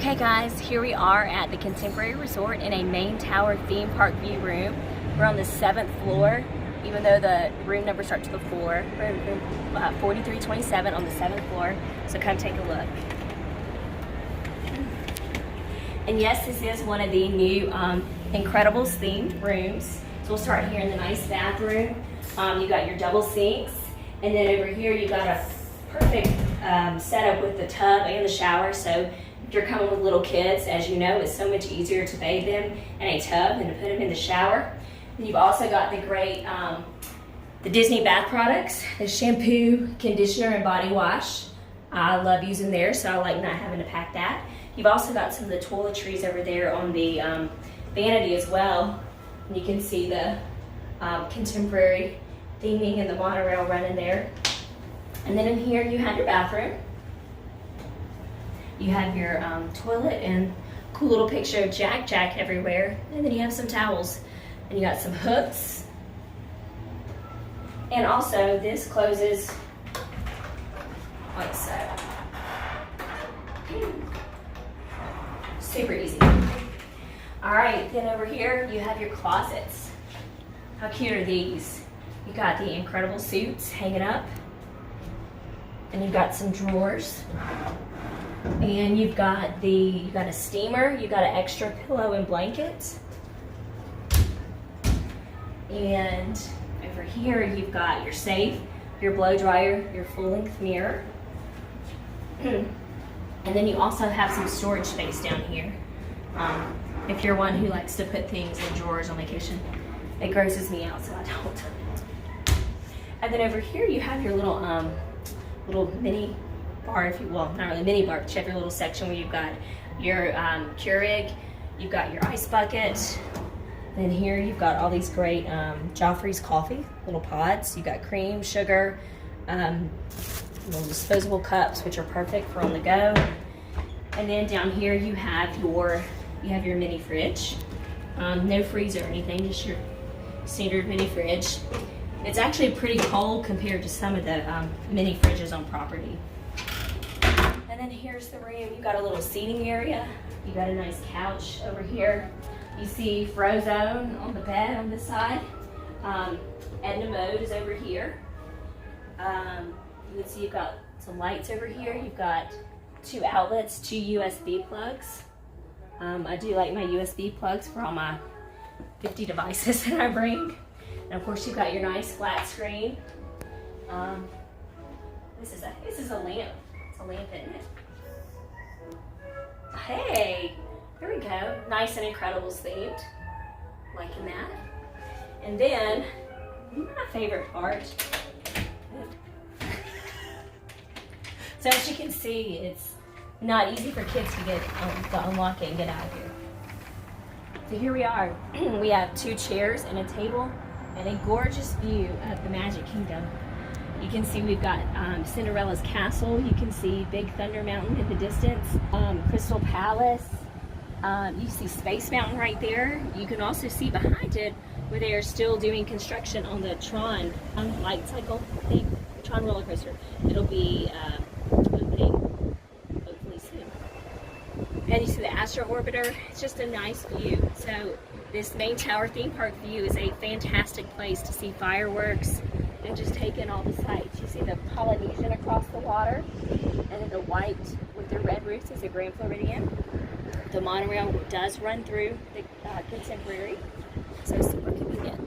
Okay guys, here we are at the Contemporary Resort in a main tower theme park view room. We're on the 7th floor, even though the room number starts with a 4. We're in room 4327 on the 7th floor, so come take a look. And yes, this is one of the new Incredibles themed rooms. So we'll start here in the nice bathroom. You got your double sinks, and then over here you got a perfect setup with the tub and the shower. So if you're coming with little kids, as you know, it's so much easier to bathe them in a tub than to put them in the shower. And you've also got the great, the Disney bath products, the shampoo, conditioner, and body wash. I love using theirs, so I like not having to pack that. You've also got some of the toiletries over there on the vanity as well. And you can see the contemporary theming and the monorail running there. And then in here you have your bathroom. You have your toilet and cool little picture of Jack everywhere. And then you have some towels. And you got some hooks. And also this closes like so. Super easy. All right, then over here you have your closets. How cute are these? You got the incredible suits hanging up. And you've got some drawers. And you've got a steamer, you got an extra pillow and blanket. And over here you've got your safe, your blow dryer, your full-length mirror. And then you also have some storage space down here. If you're one who likes to put things in drawers on vacation, it grosses me out, so I don't. And then over here you have your little mini bar, if you will, not really mini bar, but you have your little section where you've got your Keurig, you've got your ice bucket. Then here you've got all these great Joffrey's coffee, little pods. You've got cream, sugar, little disposable cups, which are perfect for on the go. And then down here you have your mini fridge. No freezer or anything, just your standard mini fridge. It's actually pretty cold compared to some of the mini fridges on property. And then here's the room. You got a little seating area. You got a nice couch over here. You see Frozone on the bed on this side. Edna Mode is over here. You can see you've got some lights over here. You've got 2 outlets, 2 USB plugs. I do like my USB plugs for all my 50 devices that I bring. And of course you've got your nice flat screen. This is a lamp. It's a lamp, isn't it? Hey, there we go. Nice and Incredibles themed. Liking that. And then my favorite part. So as you can see, it's not easy for kids to get to unlock it and get out of here. So here we are. We have 2 chairs and a table and a gorgeous view of the Magic Kingdom. You can see we've got Cinderella's castle. You can see Big Thunder Mountain in the distance. Crystal Palace. You see Space Mountain right there. You can also see behind it where they are still doing construction on the Tron light cycle thing, Tron roller coaster. It'll be opening hopefully soon. And you see the Astro Orbiter. It's just a nice view. So this main tower theme park view is a fantastic place to see fireworks and just take in all the sights. You see the Polynesian across the water, and then the white with the red roofs is the Grand Floridian. The monorail does run through the Contemporary, so super convenient.